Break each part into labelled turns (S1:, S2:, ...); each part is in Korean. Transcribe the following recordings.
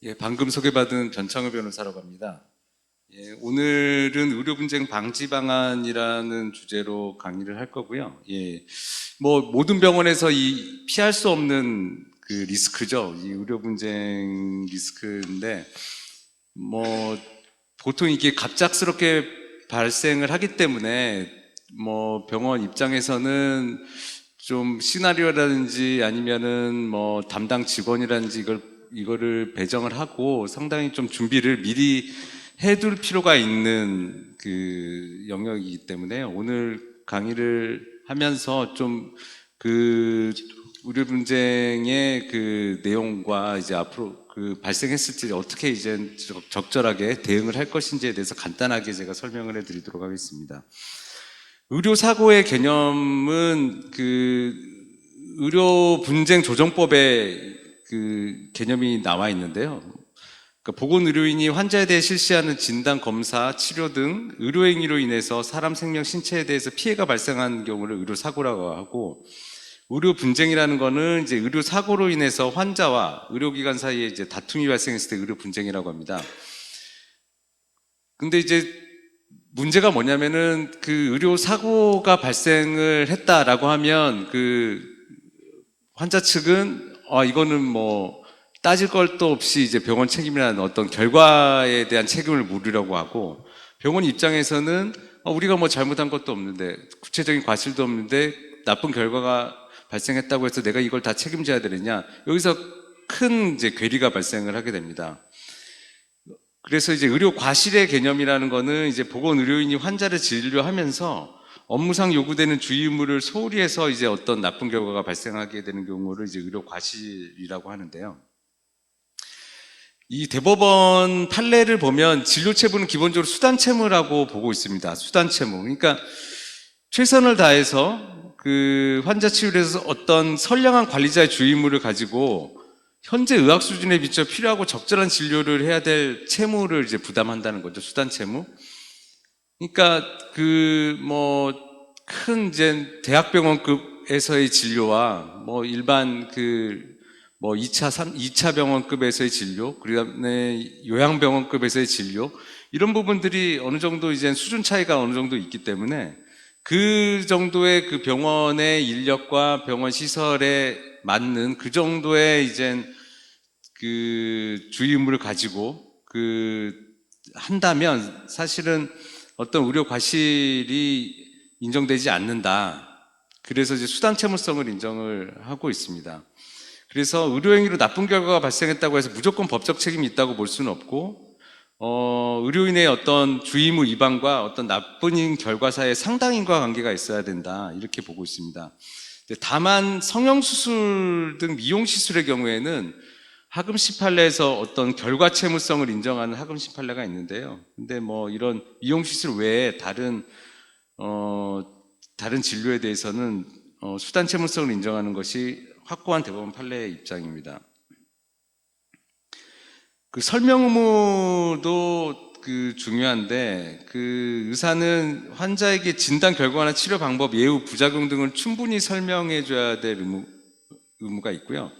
S1: 예, 방금 소개받은 변창호 변호사라고 합니다. 예, 오늘은 의료 분쟁 방지 방안이라는 주제로 강의를 할 거고요. 예, 뭐 모든 병원에서 피할 수 없는 그 리스크죠. 이 의료 분쟁 리스크인데 뭐 보통 이게 갑작스럽게 발생을 하기 때문에 뭐 병원 입장에서는 좀 시나리오라든지 아니면은 뭐 담당 직원이라든지 이거를 배정을 하고 상당히 좀 준비를 미리 해둘 필요가 있는 그 영역이기 때문에 오늘 강의를 하면서 좀 그 의료 분쟁의 그 내용과 이제 앞으로 그 발생했을 때 어떻게 이제 적절하게 대응을 할 것인지에 대해서 간단하게 제가 설명을 해드리도록 하겠습니다. 의료사고의 개념은 그 의료분쟁조정법에 그 개념이 나와 있는데요. 그러니까 보건의료인이 환자에 대해 실시하는 진단, 검사, 치료 등 의료행위로 인해서 사람 생명, 신체에 대해서 피해가 발생한 경우를 의료사고라고 하고, 의료분쟁이라는 거는 이제 의료사고로 인해서 환자와 의료기관 사이에 이제 다툼이 발생했을 때 의료분쟁이라고 합니다. 근데 이제 문제가 뭐냐면은 그 의료사고가 발생을 했다라고 하면 그 환자 측은 이거는 뭐 따질 것도 없이 이제 병원 책임이라는 어떤 결과에 대한 책임을 물으려고 하고, 병원 입장에서는 우리가 뭐 잘못한 것도 없는데 구체적인 과실도 없는데 나쁜 결과가 발생했다고 해서 내가 이걸 다 책임져야 되느냐, 여기서 큰 이제 괴리가 발생을 하게 됩니다. 그래서 이제 의료 과실의 개념이라는 거는 이제 보건의료인이 환자를 진료하면서 업무상 요구되는 주의 의무를 소홀히 해서 이제 어떤 나쁜 결과가 발생하게 되는 경우를 이제 의료 과실이라고 하는데요. 이 대법원 판례를 보면 진료 채무는 기본적으로 수단 채무라고 보고 있습니다. 수단 채무. 그러니까 최선을 다해서 그 환자 치료를 해서 어떤 선량한 관리자의 주의 의무를 가지고 현재 의학 수준에 비춰 필요하고 적절한 진료를 해야 될 채무를 이제 부담한다는 거죠. 수단 채무. 그러니까 그 뭐 큰 이제 대학병원급에서의 진료와 뭐 일반 그 뭐 2차 병원급에서의 진료, 그다음에 요양병원급에서의 진료, 이런 부분들이 어느 정도 이제 수준 차이가 어느 정도 있기 때문에 그 정도의 그 병원의 인력과 병원 시설에 맞는 그 정도의 이제 그 주의 의무를 가지고 그 한다면 사실은 어떤 의료 과실이 인정되지 않는다. 그래서 이제 수단 채무성을 인정을 하고 있습니다. 그래서 의료행위로 나쁜 결과가 발생했다고 해서 무조건 법적 책임이 있다고 볼 수는 없고, 의료인의 어떤 주의 의무 위반과 어떤 나쁜 결과 사이에 상당 인과관계가 있어야 된다, 이렇게 보고 있습니다. 다만 성형수술 등 미용시술의 경우에는 하금씨 판례에서 어떤 결과 채무성을 인정하는 하금씨 판례가 있는데요. 근데 뭐 이런 미용시술 외에 다른 진료에 대해서는 수단 채무성을 인정하는 것이 확고한 대법원 판례의 입장입니다. 그 설명 의무도 그 중요한데, 그 의사는 환자에게 진단 결과나 치료 방법, 예후, 부작용 등을 충분히 설명해 줘야 될 의무가 있고요.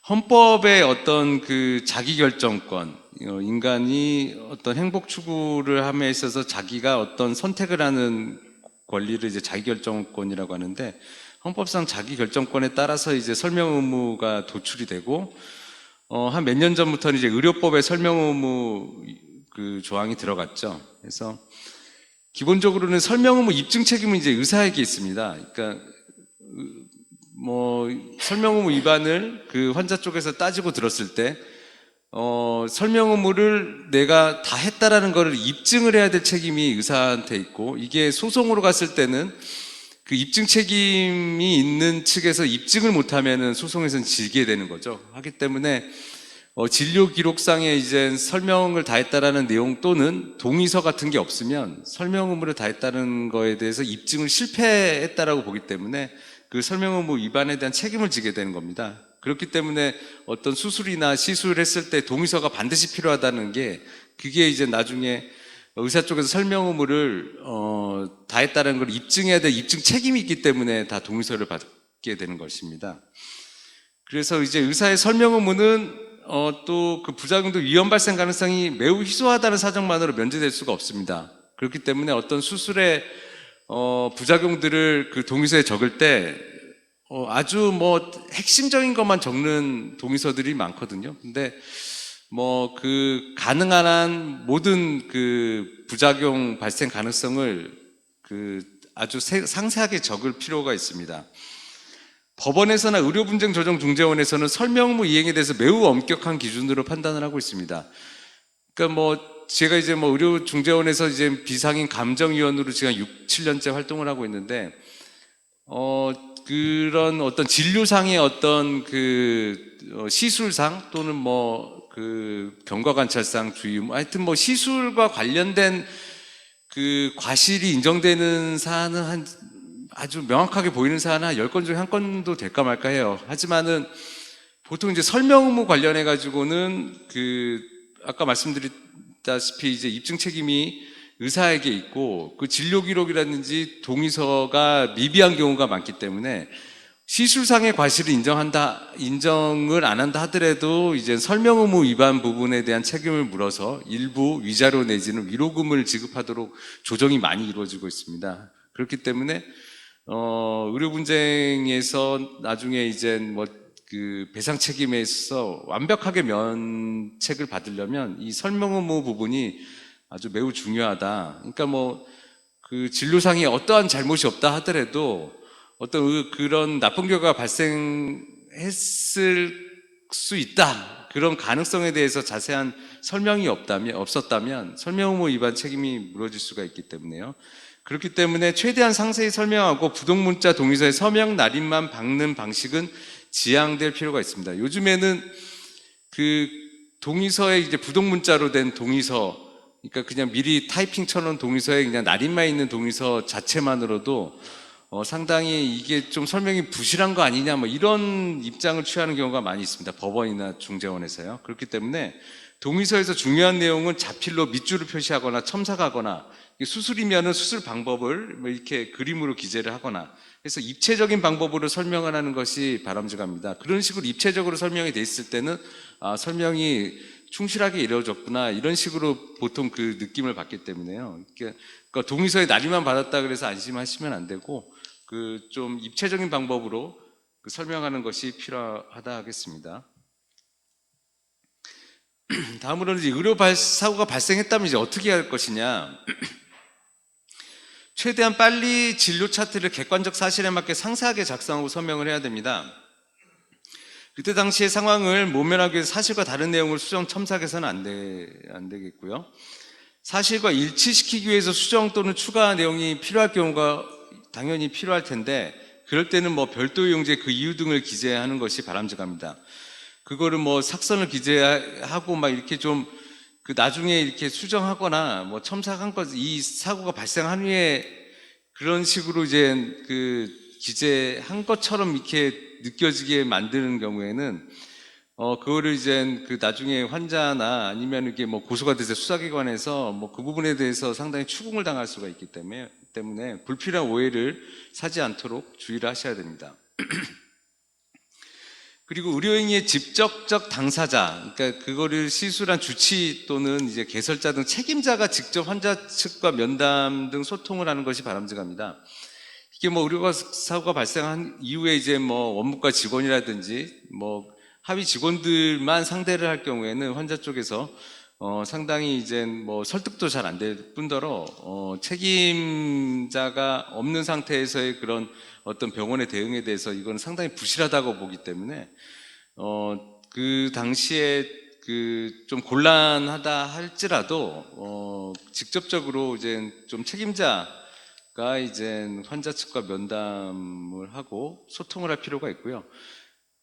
S1: 헌법의 어떤 그 자기결정권, 인간이 어떤 행복 추구를 함에 있어서 자기가 어떤 선택을 하는 권리를 이제 자기결정권이라고 하는데, 헌법상 자기결정권에 따라서 이제 설명 의무가 도출이 되고, 한 몇 년 전부터는 이제 의료법에 설명 의무 그 조항이 들어갔죠. 그래서 기본적으로는 설명 의무 입증 책임은 이제 의사에게 있습니다. 그러니까 뭐 설명 의무 위반을 그 환자 쪽에서 따지고 들었을 때 설명 의무를 내가 다 했다라는 것을 입증을 해야 될 책임이 의사한테 있고, 이게 소송으로 갔을 때는 그 입증 책임이 있는 측에서 입증을 못하면은 소송에서는 지게 되는 거죠. 하기 때문에 진료 기록상에 이제 설명을 다 했다라는 내용 또는 동의서 같은 게 없으면 설명 의무를 다 했다는 거에 대해서 입증을 실패했다라고 보기 때문에 그 설명 의무 위반에 대한 책임을 지게 되는 겁니다. 그렇기 때문에 어떤 수술이나 시술을 했을 때 동의서가 반드시 필요하다는 게, 그게 이제 나중에 의사 쪽에서 설명 의무를 다 했다는 걸 입증해야 될 입증 책임이 있기 때문에 다 동의서를 받게 되는 것입니다. 그래서 이제 의사의 설명 의무는 또 그 부작용도 위험 발생 가능성이 매우 희소하다는 사정만으로 면제될 수가 없습니다. 그렇기 때문에 어떤 수술의 부작용들을 그 동의서에 적을 때 아주 뭐 핵심적인 것만 적는 동의서들이 많거든요. 근데 뭐 그 가능한 한 모든 그 부작용 발생 가능성을 그 아주 상세하게 적을 필요가 있습니다. 법원에서나 의료분쟁조정중재원에서는 설명의무 이행에 대해서 매우 엄격한 기준으로 판단을 하고 있습니다. 그러니까 뭐 제가 이제 뭐 의료중재원에서 이제 비상임 감정위원으로 지금 6, 7년째 활동을 하고 있는데 그런 어떤 진료상의 어떤 그 시술상 또는 뭐 그 경과관찰상 주의 하여튼 뭐 시술과 관련된 그 과실이 인정되는 사안은 한 아주 명확하게 보이는 사안은 한 10건 중에 한 건도 될까 말까 해요. 하지만은 보통 이제 설명 의무 관련해 가지고는 그 아까 말씀드렸다시피 이제 입증 책임이 의사에게 있고 그 진료 기록이라든지 동의서가 미비한 경우가 많기 때문에 시술상의 과실을 인정을 안 한다 하더라도 이제 설명 의무 위반 부분에 대한 책임을 물어서 일부 위자료 내지는 위로금을 지급하도록 조정이 많이 이루어지고 있습니다. 그렇기 때문에 의료 분쟁에서 나중에 이제 뭐 그 배상 책임에 있어서 완벽하게 면책을 받으려면 이 설명 의무 부분이 아주 매우 중요하다. 그러니까 뭐 그 진료상에 어떠한 잘못이 없다 하더라도 어떤 그런 나쁜 결과가 발생했을 수 있다. 그런 가능성에 대해서 자세한 설명이 없었다면 설명 의무 위반 책임이 물어질 수가 있기 때문에요. 그렇기 때문에 최대한 상세히 설명하고 부동문자 동의서에 서명 날인만 박는 방식은 지양될 필요가 있습니다. 요즘에는 그 동의서에 이제 부동문자로 된 동의서, 그러니까 그냥 미리 타이핑 쳐놓은 동의서에 그냥 날인만 있는 동의서 자체만으로도 상당히 이게 좀 설명이 부실한 거 아니냐 뭐 이런 입장을 취하는 경우가 많이 있습니다. 법원이나 중재원에서요. 그렇기 때문에 동의서에서 중요한 내용은 자필로 밑줄을 표시하거나 첨삭하거나 수술이면은 수술 방법을 뭐 이렇게 그림으로 기재를 하거나 그래서 입체적인 방법으로 설명을 하는 것이 바람직합니다. 그런 식으로 입체적으로 설명이 돼 있을 때는 설명이 충실하게 이루어졌구나 이런 식으로 보통 그 느낌을 받기 때문에요. 그러니까 동의서에 날인만 받았다 그래서 안심하시면 안 되고 그 좀 입체적인 방법으로 그 설명하는 것이 필요하다 하겠습니다. 다음으로는 이제 의료 사고가 발생했다면 이제 어떻게 할 것이냐. 최대한 빨리 진료 차트를 객관적 사실에 맞게 상세하게 작성하고 서명을 해야 됩니다. 그때 당시의 상황을 모면하기 위해서 사실과 다른 내용을 수정 첨삭해서는 안 되겠고요. 사실과 일치시키기 위해서 수정 또는 추가 내용이 필요할 경우가 당연히 필요할 텐데 그럴 때는 뭐 별도 이용제 그 이유 등을 기재하는 것이 바람직합니다. 그거를 뭐 삭선을 기재하고 막 이렇게 좀 그 나중에 이렇게 수정하거나 뭐 첨삭한 것 이 사고가 발생한 후에 그런 식으로 이제 그 기재한 것처럼 이렇게 느껴지게 만드는 경우에는 그거를 이제 그 나중에 환자나 아니면 이게 뭐 고소가 돼서 수사기관에서 뭐 그 부분에 대해서 상당히 추궁을 당할 수가 있기 때문에 불필요한 오해를 사지 않도록 주의를 하셔야 됩니다. 그리고 의료행위의 직접적 당사자, 그러니까 그거를 시술한 주치 또는 이제 개설자 등 책임자가 직접 환자 측과 면담 등 소통을 하는 것이 바람직합니다. 이게 뭐 의료 사고가 발생한 이후에 이제 뭐 원무과 직원이라든지 뭐 하위 직원들만 상대를 할 경우에는 환자 쪽에서 상당히 이제 뭐 설득도 잘 안 될 뿐더러 책임자가 없는 상태에서의 그런 어떤 병원의 대응에 대해서 이건 상당히 부실하다고 보기 때문에 그 당시에 그 좀 곤란하다 할지라도 직접적으로 이제 좀 책임자가 이제 환자 측과 면담을 하고 소통을 할 필요가 있고요.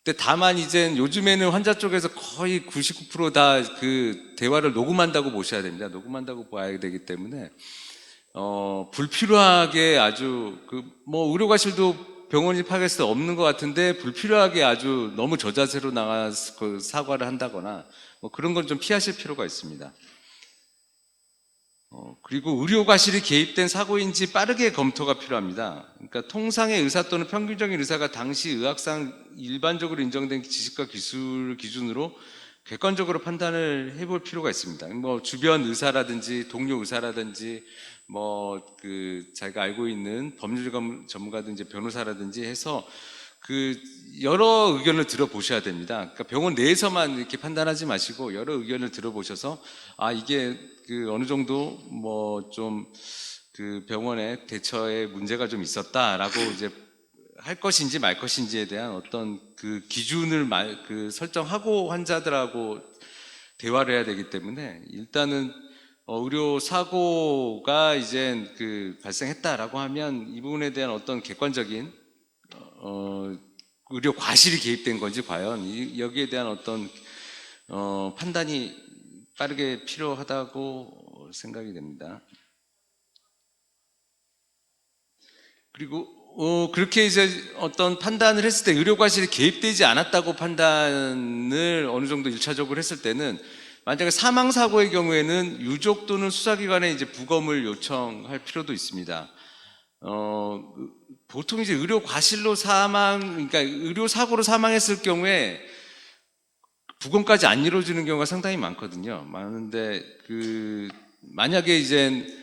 S1: 근데 다만 이제 요즘에는 환자 쪽에서 거의 99% 다 그 대화를 녹음한다고 보셔야 됩니다. 녹음한다고 봐야 되기 때문에 불필요하게 아주 그 뭐 의료과실도 병원이 파악했을 때 없는 것 같은데 불필요하게 아주 너무 저자세로 나가서 그 사과를 한다거나 뭐 그런 건 좀 피하실 필요가 있습니다. 그리고 의료과실이 개입된 사고인지 빠르게 검토가 필요합니다. 그러니까 통상의 의사 또는 평균적인 의사가 당시 의학상 일반적으로 인정된 지식과 기술 기준으로 객관적으로 판단을 해볼 필요가 있습니다. 뭐 주변 의사라든지 동료 의사라든지 뭐 그 자기가 알고 있는 법률 전문가든지 변호사라든지 해서 그 여러 의견을 들어보셔야 됩니다. 그러니까 병원 내에서만 이렇게 판단하지 마시고 여러 의견을 들어보셔서 아 이게 그 어느 정도 뭐 좀 그 병원의 대처에 문제가 좀 있었다라고 이제 할 것인지 말 것인지에 대한 어떤 그 기준을 설정하고 환자들하고 대화를 해야 되기 때문에 일단은 의료 사고가 이제 그 발생했다라고 하면 이 부분에 대한 어떤 객관적인 의료 과실이 개입된 건지 과연 여기에 대한 어떤 판단이 빠르게 필요하다고 생각이 됩니다. 그리고 그렇게 이제 어떤 판단을 했을 때 의료 과실이 개입되지 않았다고 판단을 어느 정도 1차적으로 했을 때는 만약에 사망 사고의 경우에는 유족 또는 수사기관에 이제 부검을 요청할 필요도 있습니다. 보통 이제 의료 과실로 그러니까 의료 사고로 사망했을 경우에 부검까지 안 이루어지는 경우가 상당히 많거든요. 많은데 만약에 이제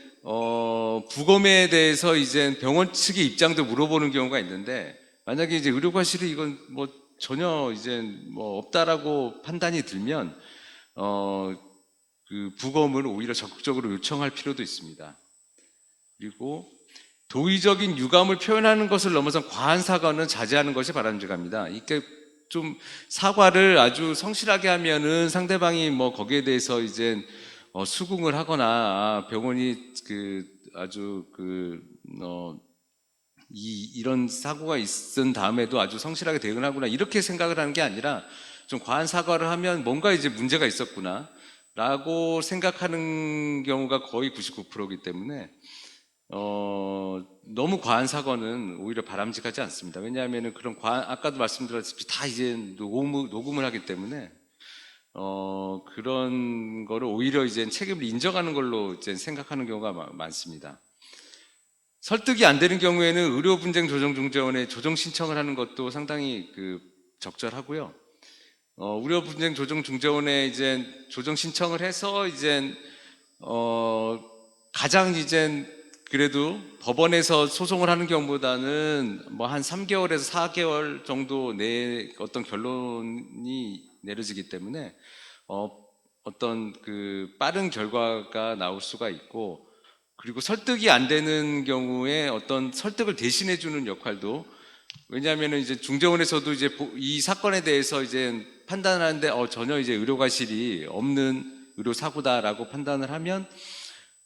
S1: 부검에 대해서 이제 병원 측의 입장도 물어보는 경우가 있는데 만약에 이제 의료 과실이 이건 뭐 전혀 이제 뭐 없다라고 판단이 들면 그 부검을 오히려 적극적으로 요청할 필요도 있습니다. 그리고 도의적인 유감을 표현하는 것을 넘어선 과한 사과는 자제하는 것이 바람직합니다. 이게 좀 사과를 아주 성실하게 하면은 상대방이 뭐 거기에 대해서 이제 수긍을 하거나 병원이 아주 이런 사고가 있은 다음에도 아주 성실하게 대응을 하구나 이렇게 생각을 하는 게 아니라 좀 과한 사과를 하면 뭔가 이제 문제가 있었구나 라고 생각하는 경우가 거의 99%이기 때문에 너무 과한 사과는 오히려 바람직하지 않습니다. 왜냐하면 그런 아까도 말씀드렸듯이 다 이제 녹음을 하기 때문에 그런 거를 오히려 이제 책임을 인정하는 걸로 이제 생각하는 경우가 많습니다. 설득이 안 되는 경우에는 의료분쟁조정중재원에 조정 신청을 하는 것도 상당히 적절하고요. 의료분쟁조정중재원에 이제 조정 신청을 해서 이제 가장 이제 그래도 법원에서 소송을 하는 경우보다는 뭐 한 3개월에서 4개월 정도 내에 어떤 결론이 내려지기 때문에 어떤 빠른 결과가 나올 수가 있고 그리고 설득이 안 되는 경우에 어떤 설득을 대신해 주는 역할도 왜냐하면 이제 중재원에서도 이제 이 사건에 대해서 이제 판단을 하는데 전혀 이제 의료 과실이 없는 의료 사고다라고 판단을 하면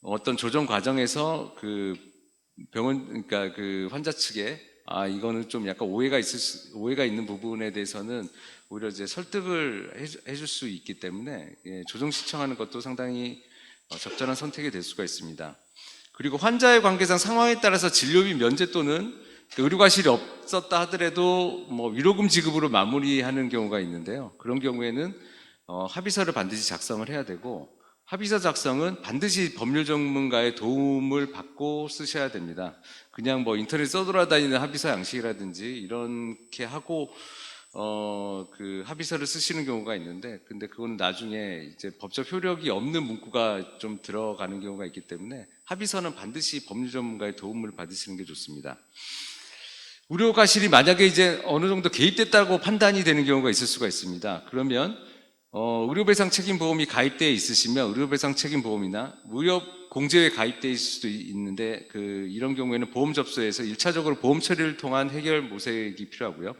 S1: 어떤 조정 과정에서 그러니까 환자 측에 이거는 좀 약간 오해가 있는 부분에 대해서는 오히려 이제 설득을 해줄 수 있기 때문에 조정 신청하는 것도 상당히 적절한 선택이 될 수가 있습니다. 그리고 환자의 관계상 상황에 따라서 진료비 면제 또는 의료 과실이 없었다 하더라도 뭐 위로금 지급으로 마무리하는 경우가 있는데요. 그런 경우에는 합의서를 반드시 작성을 해야 되고 합의서 작성은 반드시 법률 전문가의 도움을 받고 쓰셔야 됩니다. 그냥 뭐 인터넷 써돌아다니는 합의서 양식이라든지 이렇게 하고 합의서를 쓰시는 경우가 있는데 근데 그거는 나중에 이제 법적 효력이 없는 문구가 좀 들어가는 경우가 있기 때문에 합의서는 반드시 법률 전문가의 도움을 받으시는 게 좋습니다. 의료 과실이 만약에 이제 어느 정도 개입됐다고 판단이 되는 경우가 있을 수가 있습니다. 그러면 의료배상 책임보험이 가입되어 있으시면 의료배상 책임보험이나 무역공제에 가입되어 있을 수도 있는데 이런 경우에는 보험 접수에서 1차적으로 보험 처리를 통한 해결 모색이 필요하고요.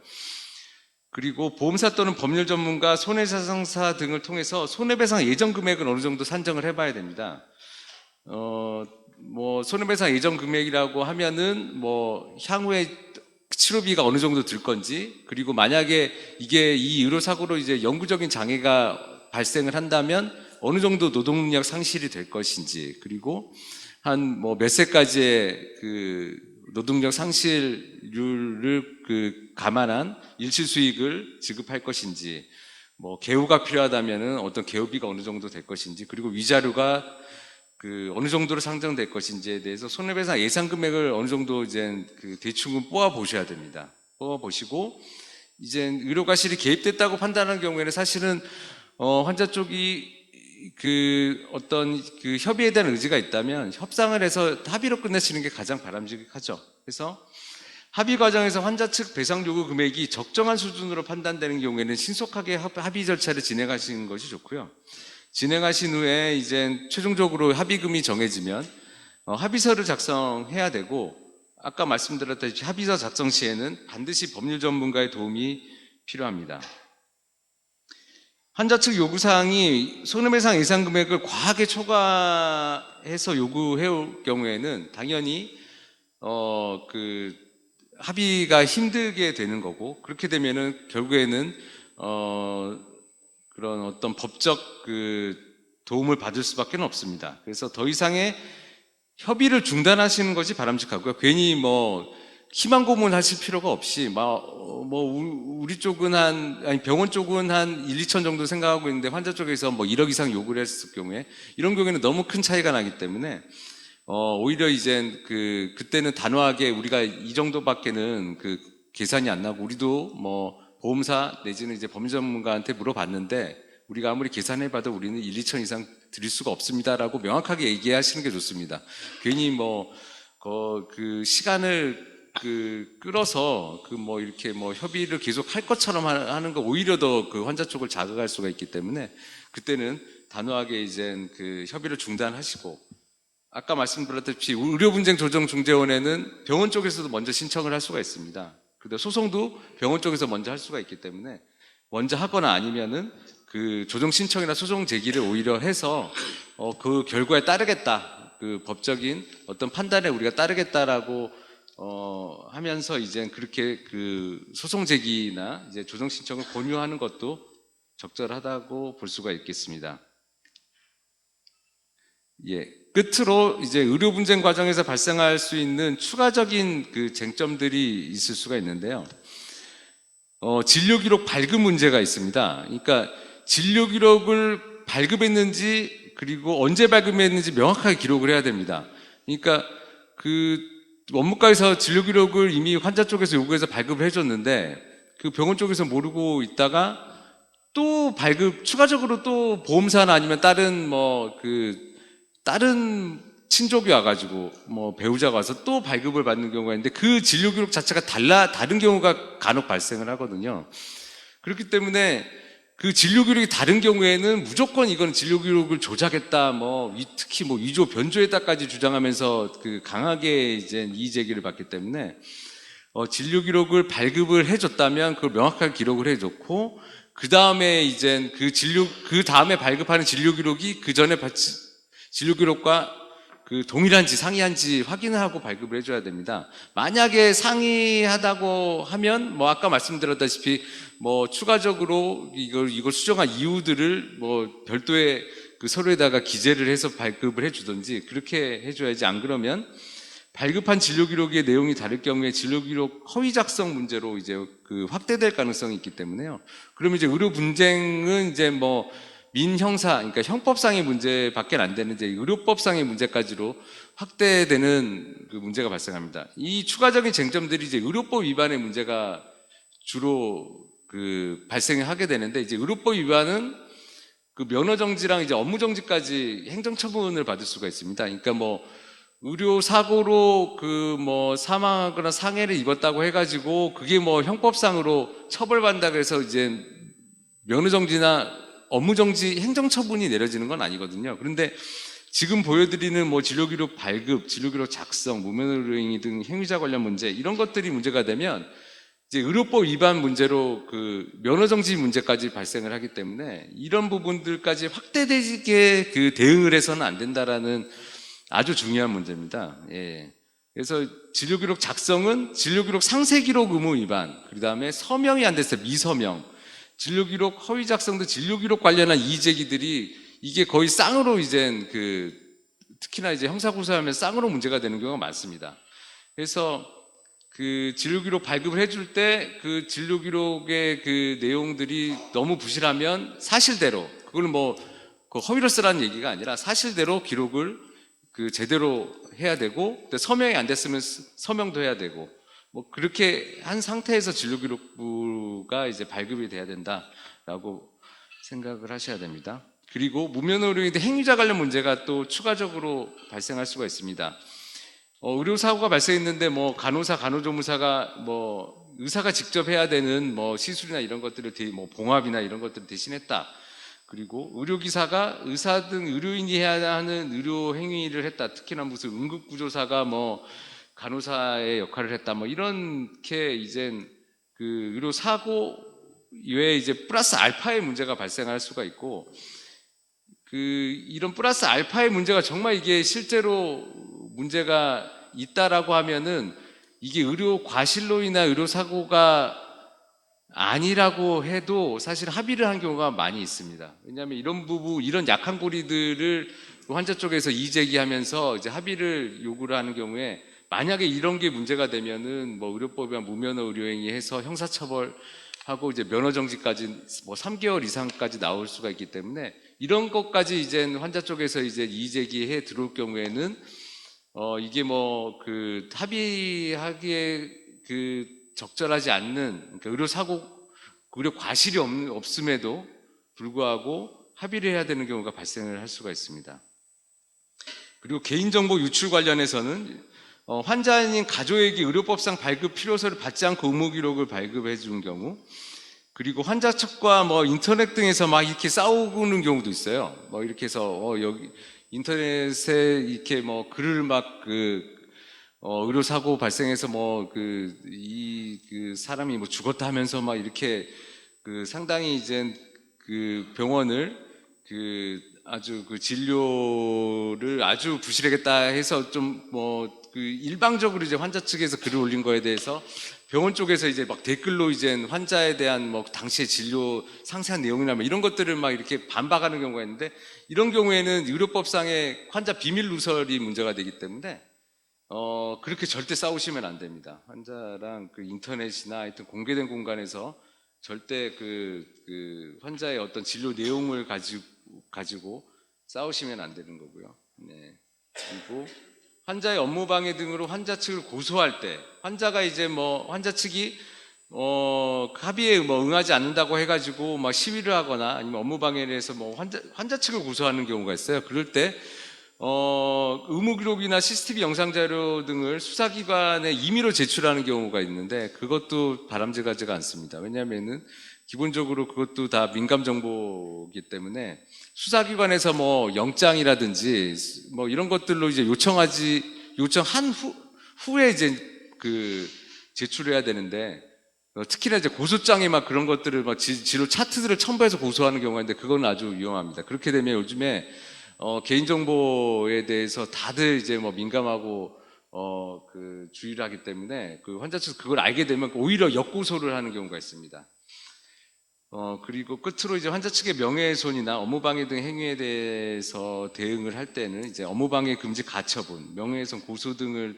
S1: 그리고 보험사 또는 법률 전문가, 손해배상사 등을 통해서 손해배상 예정 금액을 어느 정도 산정을 해봐야 됩니다. 뭐 손해배상 예정 금액이라고 하면은 뭐 향후에 치료비가 어느 정도 들 건지 그리고 만약에 이게 이 의료사고로 이제 영구적인 장애가 발생을 한다면 어느 정도 노동력 상실이 될 것인지 그리고 한 뭐 몇 세까지의 노동력 상실률을 감안한 일시 수익을 지급할 것인지 뭐 개우가 필요하다면은 어떤 개우비가 어느 정도 될 것인지 그리고 위자료가 어느 정도로 상정될 것인지에 대해서 손해배상 예상 금액을 어느 정도 이제 대충은 뽑아 보셔야 됩니다. 뽑아 보시고 이제 의료 과실이 개입됐다고 판단하는 경우에는 사실은 환자 쪽이 어떤 협의에 대한 의지가 있다면 협상을 해서 합의로 끝내시는 게 가장 바람직하죠. 그래서 합의 과정에서 환자 측 배상 요구 금액이 적정한 수준으로 판단되는 경우에는 신속하게 합의 절차를 진행하시는 것이 좋고요. 진행하신 후에 이제 최종적으로 합의금이 정해지면 합의서를 작성해야 되고, 아까 말씀드렸다시피 합의서 작성 시에는 반드시 법률 전문가의 도움이 필요합니다. 환자 측 요구사항이 손해배상 예상 금액을 과하게 초과해서 요구해 올 경우에는 당연히 합의가 힘들게 되는 거고, 그렇게 되면은 결국에는 그런 어떤 법적 도움을 받을 수밖에 없습니다. 그래서 더 이상의 협의를 중단하시는 것이 바람직하고요. 괜히 희망 고문하실 필요가 없이 우리 쪽은 병원 쪽은 한 1, 2천 정도 생각하고 있는데 환자 쪽에서 1억 이상 요구를 했을 경우에, 이런 경우에는 너무 큰 차이가 나기 때문에 오히려 이제 그때는 단호하게 우리가 이 정도밖에는 계산이 안 나고, 우리도 보험사 내지는 이제 법률 전문가한테 물어봤는데 우리가 아무리 계산해봐도 우리는 1, 2천 이상 드릴 수가 없습니다라고 명확하게 얘기하시는 게 좋습니다. 괜히 시간을 끌어서 이렇게 협의를 계속 할 것처럼 하는 거 오히려 더 환자 쪽을 자극할 수가 있기 때문에, 그때는 단호하게 이제 협의를 중단하시고, 아까 말씀드렸다시피 의료분쟁조정중재원에는 병원 쪽에서도 먼저 신청을 할 수가 있습니다. 근데 소송도 병원 쪽에서 먼저 할 수가 있기 때문에 먼저 하거나 아니면은 조정 신청이나 소송 제기를 오히려 해서 그 결과에 따르겠다, 법적인 어떤 판단에 우리가 따르겠다라고 하면서 이제 그렇게 소송 제기나 이제 조정 신청을 권유하는 것도 적절하다고 볼 수가 있겠습니다. 예. 끝으로 이제 의료 분쟁 과정에서 발생할 수 있는 추가적인 쟁점들이 있을 수가 있는데요. 진료 기록 발급 문제가 있습니다. 그러니까 진료 기록을 발급했는지, 그리고 언제 발급했는지 명확하게 기록을 해야 됩니다. 그러니까 원무과에서 진료 기록을 이미 환자 쪽에서 요구해서 발급을 해줬는데 병원 쪽에서 모르고 있다가 또 추가적으로 또 보험사나 아니면 다른 친족이 와가지고 배우자가 와서 또 발급을 받는 경우가 있는데 그 진료 기록 자체가 다른 경우가 간혹 발생을 하거든요. 그렇기 때문에 그 진료 기록이 다른 경우에는 무조건 이건 진료 기록을 조작했다, 특히 위조 변조했다까지 주장하면서 강하게 이제 이의 제기를 받기 때문에 진료 기록을 발급을 해줬다면 그걸 명확하게 기록을 해줬고, 그 다음에 이제 그 다음에 발급하는 진료 기록이 그 전에 진료 기록과 동일한지 상이한지 확인을 하고 발급을 해줘야 됩니다. 만약에 상이하다고 하면 아까 말씀드렸다시피 추가적으로 이걸 수정한 이유들을 별도의 서류에다가 기재를 해서 발급을 해주든지 그렇게 해줘야지, 안 그러면 발급한 진료 기록의 내용이 다를 경우에 진료 기록 허위 작성 문제로 이제 확대될 가능성이 있기 때문에요. 그러면 이제 의료 분쟁은 이제 민형사, 그러니까 형법상의 문제밖에 안 되는 이제 의료법상의 문제까지로 확대되는 문제가 발생합니다. 이 추가적인 쟁점들이 이제 의료법 위반의 문제가 주로 발생하게 되는데, 이제 의료법 위반은 면허 정지랑 이제 업무 정지까지 행정처분을 받을 수가 있습니다. 그러니까 의료 사고로 사망하거나 상해를 입었다고 해가지고 그게 형법상으로 처벌받는다고 해서 이제 면허 정지나 업무 정지 행정처분이 내려지는 건 아니거든요. 그런데 지금 보여드리는 진료기록 발급, 진료기록 작성, 무면허행위 등 행위자 관련 문제, 이런 것들이 문제가 되면 이제 의료법 위반 문제로 면허 정지 문제까지 발생을 하기 때문에 이런 부분들까지 확대되게 대응을 해서는 안 된다라는 아주 중요한 문제입니다. 예. 그래서 진료기록 작성은 진료기록 상세기록 의무 위반, 그 다음에 서명이 안 됐어요. 미서명. 진료기록 허위 작성도 진료기록 관련한 이의제기들이 이게 거의 쌍으로 이제 특히나 이제 형사고소하면 쌍으로 문제가 되는 경우가 많습니다. 그래서 진료기록 발급을 해줄 때 진료기록의 내용들이 너무 부실하면 사실대로, 그걸 허위로 쓰라는 얘기가 아니라 사실대로 기록을 제대로 해야 되고, 서명이 안 됐으면 서명도 해야 되고, 그렇게 한 상태에서 진료기록부가 이제 발급이 돼야 된다라고 생각을 하셔야 됩니다. 그리고 무면 의료인데 행위자 관련 문제가 또 추가적으로 발생할 수가 있습니다. 의료 사고가 발생했는데 뭐 간호사, 간호조무사가 뭐 의사가 직접 해야 되는 뭐 시술이나 이런 것들을 뭐 봉합이나 이런 것들을 대신했다. 그리고 의료기사가 의사 등 의료인이 해야 하는 의료 행위를 했다. 특히나 무슨 응급구조사가 뭐 간호사의 역할을 했다. 뭐 이렇게 이젠 그 의료 사고 외에 이제 플러스 알파의 문제가 발생할 수가 있고, 이런 플러스 알파의 문제가 정말 이게 실제로 문제가 있다라고 하면은 이게 의료 과실로 인한 의료 사고가 아니라고 해도 사실 합의를 한 경우가 많이 있습니다. 왜냐하면 이런 약한 고리들을 환자 쪽에서 이의제기하면서 이제 합의를 요구를 하는 경우에 만약에 이런 게 문제가 되면은 뭐 의료법이나 무면허 의료행위 해서 형사처벌하고 이제 면허정지까지 뭐 3개월 이상까지 나올 수가 있기 때문에 이런 것까지 이제 환자 쪽에서 이제 이의제기해 들어올 경우에는 이게 뭐 합의하기에 적절하지 않는, 그러니까 의료 과실이 없음에도 불구하고 합의를 해야 되는 경우가 발생을 할 수가 있습니다. 그리고 개인정보 유출 관련해서는 환자인 가족에게 의료법상 발급 필요서를 받지 않고 의무기록을 발급해 주는 경우, 그리고 환자 측과 뭐 인터넷 등에서 막 이렇게 싸우는 경우도 있어요. 뭐 이렇게 해서 여기 인터넷에 이렇게 뭐 글을 막 의료 사고 발생해서 뭐 사람이 뭐 죽었다 하면서 막 이렇게 상당히 이제 병원을 아주 진료를 아주 부실하겠다 해서 좀 뭐 일방적으로 이제 환자 측에서 글을 올린 거에 대해서 병원 쪽에서 이제 막 댓글로 이제 환자에 대한 뭐 당시의 진료 상세한 내용이나 뭐 이런 것들을 막 이렇게 반박하는 경우가 있는데, 이런 경우에는 의료법상의 환자 비밀 누설이 문제가 되기 때문에 그렇게 절대 싸우시면 안 됩니다. 환자랑 인터넷이나 하여튼 공개된 공간에서 절대 환자의 어떤 진료 내용을 가지고 싸우시면 안 되는 거고요. 네. 그리고 환자의 업무방해 등으로 환자 측을 고소할 때, 환자가 이제 뭐 환자 측이 합의에 뭐 응하지 않는다고 해가지고 막 시위를 하거나 아니면 업무방해를 해서 뭐 환자 측을 고소하는 경우가 있어요. 그럴 때 의무기록이나 CCTV 영상자료 등을 수사기관에 임의로 제출하는 경우가 있는데, 그것도 바람직하지가 않습니다. 왜냐하면은 기본적으로 그것도 다 민감정보이기 때문에 수사기관에서 뭐 영장이라든지 뭐 이런 것들로 이제 요청한 후에 이제 제출해야 되는데, 특히나 이제 고소장에 막 그런 것들을 막 진료 차트들을 첨부해서 고소하는 경우가 있는데, 그건 아주 위험합니다. 그렇게 되면 요즘에 개인정보에 대해서 다들 이제 뭐 민감하고 주의를 하기 때문에 환자 측 그걸 알게 되면 오히려 역고소를 하는 경우가 있습니다. 그리고 끝으로 이제 환자 측의 명예훼손이나 업무방해 등 행위에 대해서 대응을 할 때는 이제 업무방해 금지 가처분, 명예훼손 고소 등을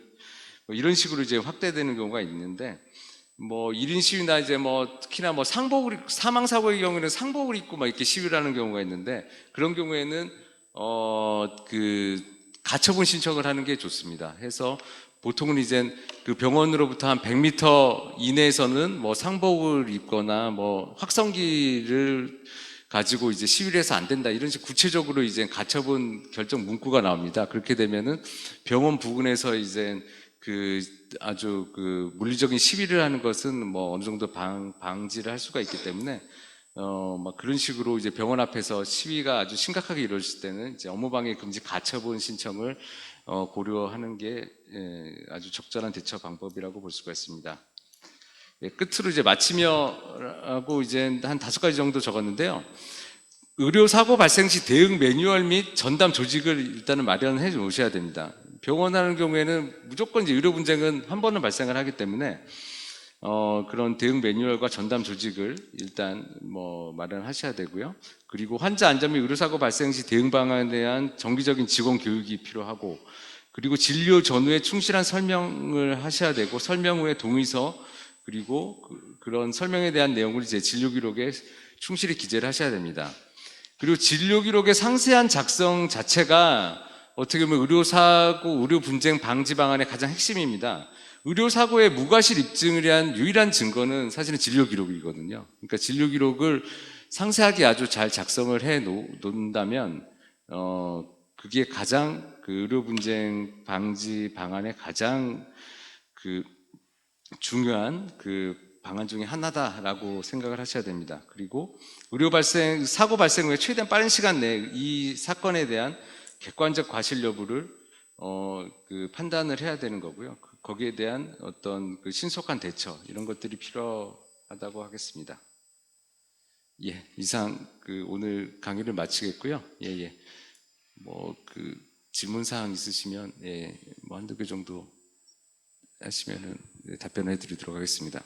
S1: 뭐 이런 식으로 이제 확대되는 경우가 있는데, 뭐 1인 시위나 이제 뭐 특히나 뭐 사망사고의 경우에는 상복을 입고 막 이렇게 시위를 하는 경우가 있는데, 그런 경우에는 가처분 신청을 하는 게 좋습니다. 해서 보통은 이제 병원으로부터 한 100m 이내에서는 뭐 상복을 입거나 뭐 확성기를 가지고 이제 시위를 해서 안 된다, 이런 식 구체적으로 이제 가처분 결정 문구가 나옵니다. 그렇게 되면은 병원 부근에서 이제 아주 물리적인 시위를 하는 것은 뭐 어느 정도 방지를 할 수가 있기 때문에 막 그런 식으로 이제 병원 앞에서 시위가 아주 심각하게 이루어질 때는 이제 업무방해 금지 가처분 신청을 고려하는 게 아주 적절한 대처 방법이라고 볼 수가 있습니다. 끝으로 이제 마치며 하고 이제 한 5가지 정도 적었는데요. 의료 사고 발생 시 대응 매뉴얼 및 전담 조직을 일단은 마련해 놓으셔야 됩니다. 병원 하는 경우에는 무조건 이제 의료 분쟁은 한 번은 발생을 하기 때문에 그런 대응 매뉴얼과 전담 조직을 일단 뭐 마련하셔야 되고요. 그리고 환자 안전 및 의료사고 발생 시 대응 방안에 대한 정기적인 직원 교육이 필요하고, 그리고 진료 전후에 충실한 설명을 하셔야 되고, 설명 후에 동의서, 그리고 그런 설명에 대한 내용을 이제 진료 기록에 충실히 기재를 하셔야 됩니다. 그리고 진료 기록의 상세한 작성 자체가 어떻게 보면 의료사고, 의료 분쟁 방지 방안의 가장 핵심입니다. 의료사고의 무과실 입증을 위한 유일한 증거는 사실은 진료 기록이거든요. 그러니까 진료 기록을 상세하게 아주 잘 작성을 해 놓는다면 그게 가장 그 의료 분쟁 방지 방안의 가장 그 중요한 그 방안 중에 하나다라고 생각을 하셔야 됩니다. 그리고 사고 발생 후에 최대한 빠른 시간 내에 이 사건에 대한 객관적 과실 여부를 그 판단을 해야 되는 거고요. 거기에 대한 어떤 그 신속한 대처 이런 것들이 필요하다고 하겠습니다. 예, 이상 그 오늘 강의를 마치겠고요. 예, 예. 뭐 그 질문 사항 있으시면 예, 뭐 한두 개 정도 하시면은 답변해 드리도록 하겠습니다.